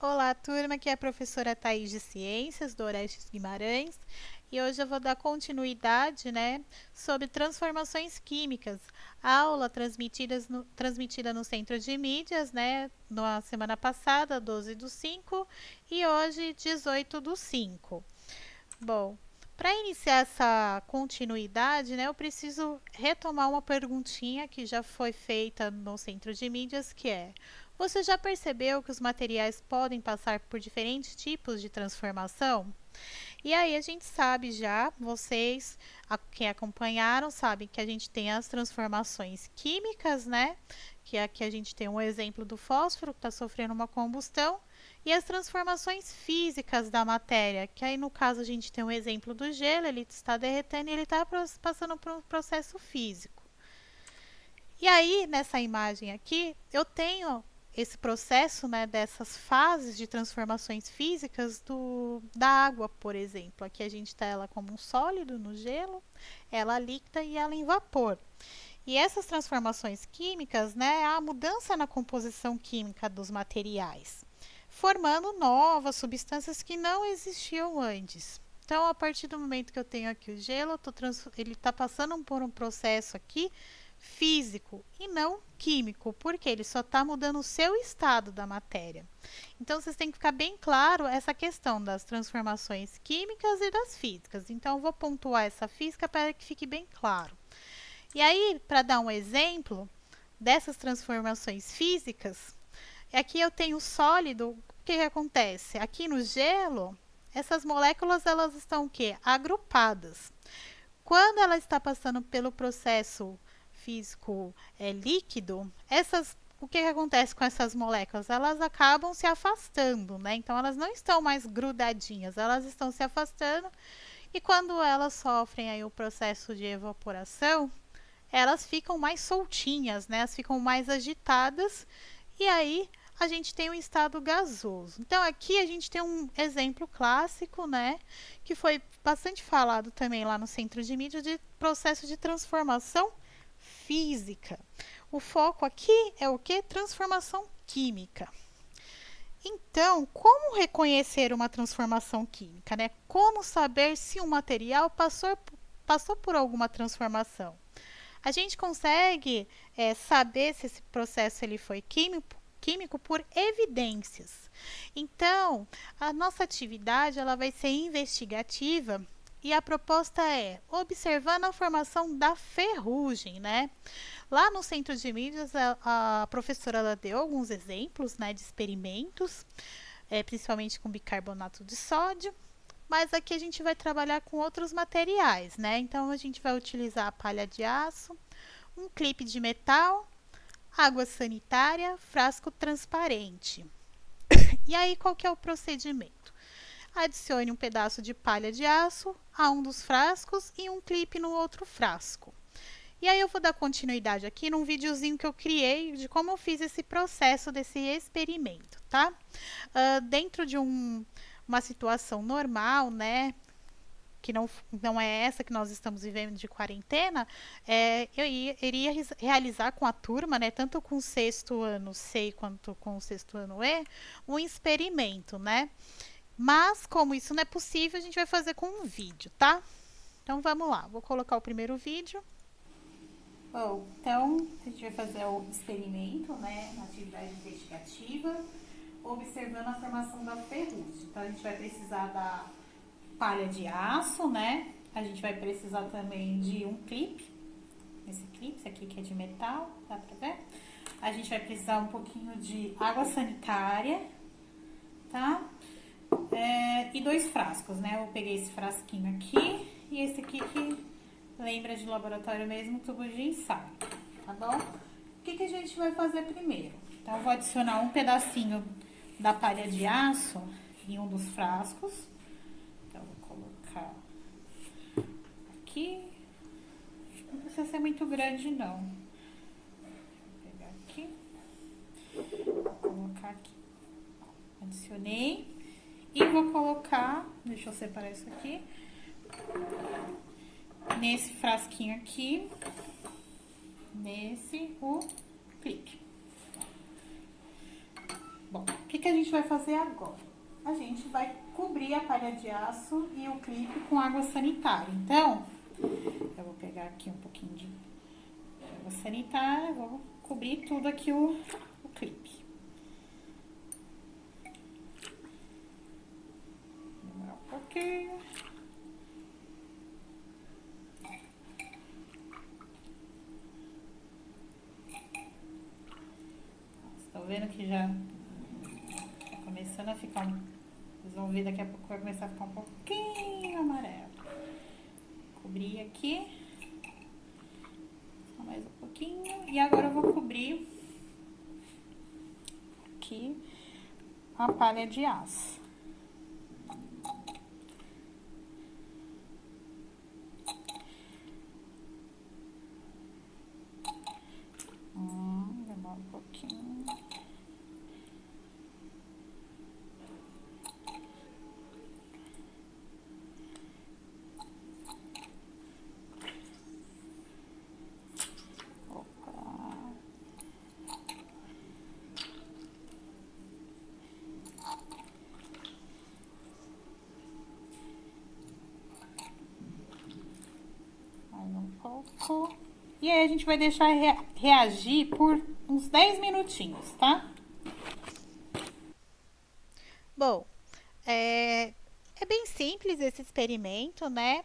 Olá, turma, aqui é a professora Thaís de Ciências, do Orestes Guimarães, e hoje eu vou dar continuidade, sobre transformações químicas, aula transmitida no Centro de Mídias, na semana passada, 12/5, e hoje, 18/5. Bom, para iniciar essa continuidade, eu preciso retomar uma perguntinha que já foi feita no Centro de Mídias, que é: você já percebeu que os materiais podem passar por diferentes tipos de transformação? E aí a gente sabe já, vocês que acompanharam sabem que a gente tem as transformações químicas, que aqui a gente tem um exemplo do fósforo que está sofrendo uma combustão, e as transformações físicas da matéria, que aí no caso a gente tem um exemplo do gelo, ele está derretendo e ele está passando por um processo físico. E aí, nessa imagem aqui, eu tenho esse processo, dessas fases de transformações físicas da água, por exemplo. Aqui a gente está ela como um sólido no gelo, ela líquida e ela em vapor. E essas transformações químicas, é a mudança na composição química dos materiais, formando novas substâncias que não existiam antes. Então, a partir do momento que eu tenho aqui o gelo, ele está passando por um processo aqui físico e não químico, porque ele só está mudando o seu estado da matéria. Então, vocês têm que ficar bem claro essa questão das transformações químicas e das físicas. Então, eu vou pontuar essa física para que fique bem claro. E aí, para dar um exemplo dessas transformações físicas, aqui eu tenho sólido. O que acontece? Aqui no gelo, essas moléculas elas estão o quê? Agrupadas. Quando ela está passando pelo processo físico líquido, o que acontece com essas moléculas? Elas acabam se afastando, Então, elas não estão mais grudadinhas, elas estão se afastando, e quando elas sofrem aí o processo de evaporação, elas ficam mais soltinhas, Elas ficam mais agitadas, e aí a gente tem um estado gasoso. Então, aqui a gente tem um exemplo clássico, que foi bastante falado também lá no Centro de Mídia, de processo de transformação física. O foco aqui é o que? Transformação química. Então, como reconhecer uma transformação química, Como saber se um material passou por alguma transformação? A gente consegue saber se esse processo ele foi químico por evidências. Então, a nossa atividade ela vai ser investigativa e a proposta é observando a formação da ferrugem, Lá no Centro de Mídias, a professora ela deu alguns exemplos, de experimentos, principalmente com bicarbonato de sódio, mas aqui a gente vai trabalhar com outros materiais, Então, a gente vai utilizar a palha de aço, um clipe de metal, água sanitária, frasco transparente. E aí, qual que é o procedimento? Adicione um pedaço de palha de aço a um dos frascos e um clipe no outro frasco. E aí eu vou dar continuidade aqui num videozinho que eu criei de como eu fiz esse processo desse experimento, tá? Dentro de uma situação normal, que não é essa que nós estamos vivendo de quarentena, eu iria realizar com a turma, tanto com o sexto ano C quanto com o sexto ano E, um experimento, Mas, como isso não é possível, a gente vai fazer com um vídeo, tá? Então, vamos lá. Vou colocar o primeiro vídeo. Bom, então, a gente vai fazer o experimento, na atividade investigativa, observando a formação da ferrugem. Então, a gente vai precisar da palha de aço, A gente vai precisar também de um clipe. Esse aqui que é de metal, dá pra ver? A gente vai precisar um pouquinho de água sanitária, tá? E 2 frascos, Eu peguei esse frasquinho aqui e esse aqui que lembra de laboratório mesmo, tubo de ensaio, tá bom? O que a gente vai fazer primeiro? Então, eu vou adicionar um pedacinho da palha de aço em um dos frascos. Então, vou colocar aqui. Não precisa ser muito grande, não. Vou pegar aqui. Vou colocar aqui. Adicionei. E vou colocar, deixa eu separar isso aqui, nesse frasquinho aqui, o clipe. Bom, o que que a gente vai fazer agora? A gente vai cobrir a palha de aço e o clipe com água sanitária. Então, eu vou pegar aqui um pouquinho de água sanitária, vou cobrir tudo aqui o clipe. Demorar um pouquinho. Estão vendo que já tá começando a ficar Vocês vão ver daqui a pouco vai começar a ficar um pouquinho amarelo. Cobri aqui. Só mais um pouquinho. E agora eu vou cobrir aqui a palha de aço. Demora um pouquinho. Pouco. E aí a gente vai deixar reagir por uns 10 minutinhos, tá? Bom, é bem simples esse experimento, né?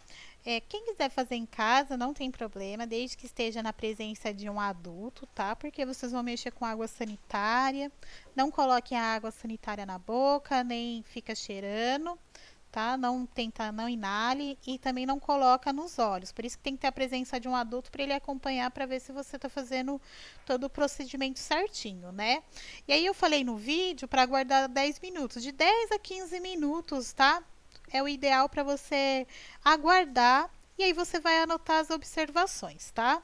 Quem quiser fazer em casa não tem problema, desde que esteja na presença de um adulto, tá? Porque vocês vão mexer com água sanitária. Não coloquem a água sanitária na boca, nem fica cheirando. Tá? Não inale e também não coloca nos olhos. Por isso que tem que ter a presença de um adulto para ele acompanhar para ver se você está fazendo todo o procedimento certinho, né? E aí eu falei no vídeo para guardar 10 minutos, de 10 a 15 minutos, tá? É o ideal para você aguardar e aí você vai anotar as observações, tá?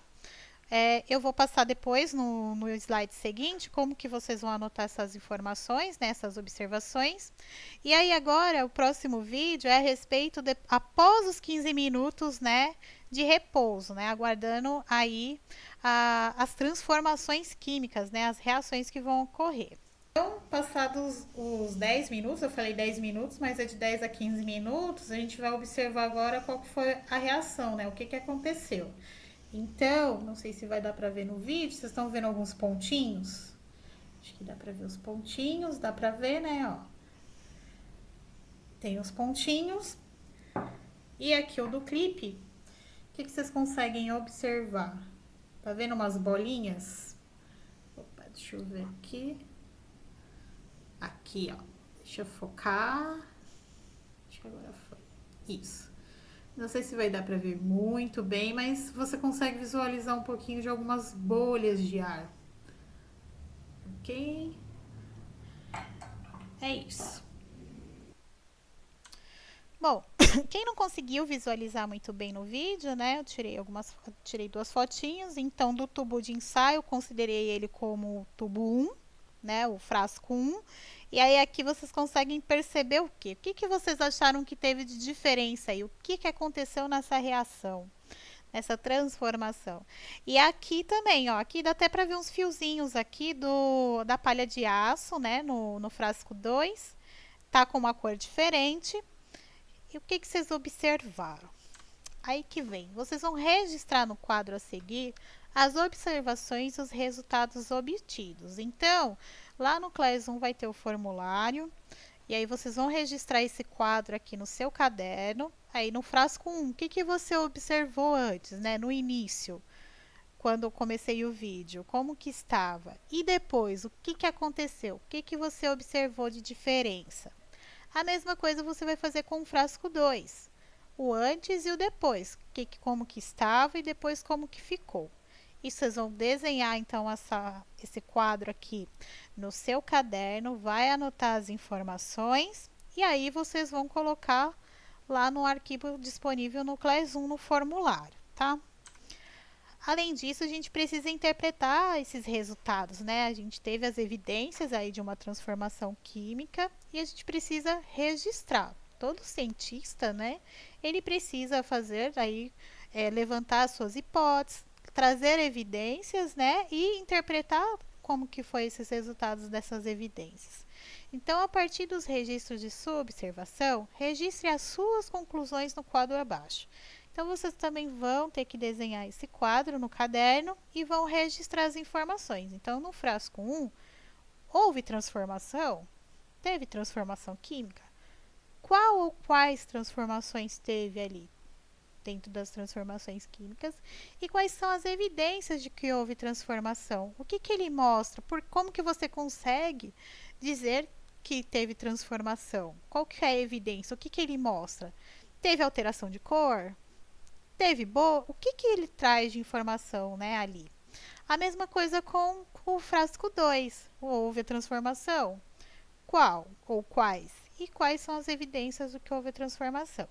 Eu vou passar depois no slide seguinte como que vocês vão anotar essas informações, né, essas observações. E aí agora o próximo vídeo é a respeito de após os 15 minutos, né, de repouso, né, aguardando aí as transformações químicas, né, as reações que vão ocorrer. Então, passados os 10 minutos, eu falei 10 minutos, mas é de 10 a 15 minutos, a gente vai observar agora qual que foi a reação, né, o que aconteceu. Então, não sei se vai dar pra ver no vídeo, vocês estão vendo alguns pontinhos? Acho que dá pra ver os pontinhos, dá pra ver, né, ó. Tem os pontinhos. E aqui o do clipe, o que vocês conseguem observar? Tá vendo umas bolinhas? Opa, deixa eu ver aqui. Aqui, ó. Deixa eu focar. Acho que agora foi. Isso. Não sei se vai dar para ver muito bem, mas você consegue visualizar um pouquinho de algumas bolhas de ar. Ok? É isso. Bom, quem não conseguiu visualizar muito bem no vídeo, né? Eu tirei duas fotinhas. Então, do tubo de ensaio, eu considerei ele como tubo 1, né? O frasco 1. E aí aqui vocês conseguem perceber o quê? O que vocês acharam que teve de diferença aí? O que aconteceu nessa reação? Nessa transformação. E aqui também, ó, aqui dá até para ver uns fiozinhos aqui da palha de aço, né, no frasco 2. Tá com uma cor diferente. E o que vocês observaram? Aí que vem, vocês vão registrar no quadro a seguir as observações e os resultados obtidos. Então, lá no Class 1 vai ter o formulário, e aí vocês vão registrar esse quadro aqui no seu caderno. Aí no frasco 1, o que você observou antes, né, no início, quando eu comecei o vídeo, como que estava? E depois, o que aconteceu? O que você observou de diferença? A mesma coisa você vai fazer com o frasco 2. O antes e o depois, como que estava e depois como que ficou. E vocês vão desenhar então esse quadro aqui no seu caderno, vai anotar as informações e aí vocês vão colocar lá no arquivo disponível no Class 1 no formulário, tá? Além disso, a gente precisa interpretar esses resultados, né? A gente teve as evidências aí de uma transformação química e a gente precisa registrar. Todo cientista, né? Ele precisa fazer aí, levantar as suas hipóteses, trazer evidências, né? E interpretar como que foi esses resultados dessas evidências. Então, a partir dos registros de sua observação, registre as suas conclusões no quadro abaixo. Então, vocês também vão ter que desenhar esse quadro no caderno e vão registrar as informações. Então, no frasco 1, houve transformação? Teve transformação química? Qual ou quais transformações teve ali dentro das transformações químicas? E quais são as evidências de que houve transformação? O que ele mostra? Como que você consegue dizer que teve transformação? Qual que é a evidência? O que ele mostra? Teve alteração de cor? Teve boa? O que ele traz de informação, né, ali? A mesma coisa com o frasco 2. Houve a transformação? Qual ou quais? E quais são as evidências do que houve a transformação?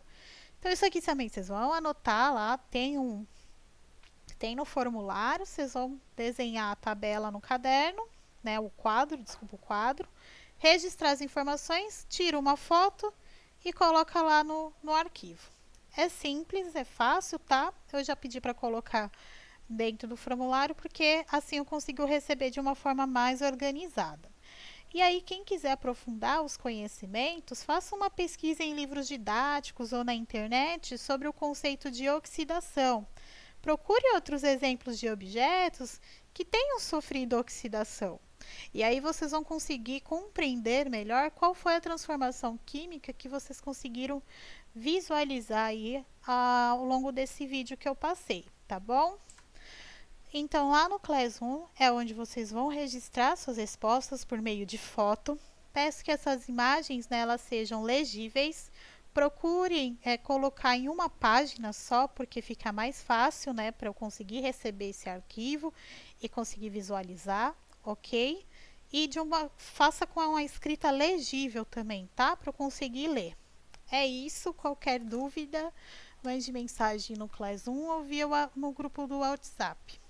Então, isso aqui também vocês vão anotar lá, tem no formulário, vocês vão desenhar a tabela no caderno, né, o quadro, registrar as informações, tira uma foto e coloca lá no arquivo. É simples, é fácil, tá? Eu já pedi para colocar dentro do formulário, porque assim eu consigo receber de uma forma mais organizada. E aí, quem quiser aprofundar os conhecimentos, faça uma pesquisa em livros didáticos ou na internet sobre o conceito de oxidação. Procure outros exemplos de objetos que tenham sofrido oxidação. E aí vocês vão conseguir compreender melhor qual foi a transformação química que vocês conseguiram visualizar aí ao longo desse vídeo que eu passei, tá bom? Então, lá no Classroom é onde vocês vão registrar suas respostas por meio de foto. Peço que essas imagens, né, elas sejam legíveis. Procurem colocar em uma página só, porque fica mais fácil, né, para eu conseguir receber esse arquivo e conseguir visualizar, ok? E faça com uma escrita legível também, tá? Para eu conseguir ler. É isso, qualquer dúvida, mande mensagem no Classroom ou no grupo do WhatsApp.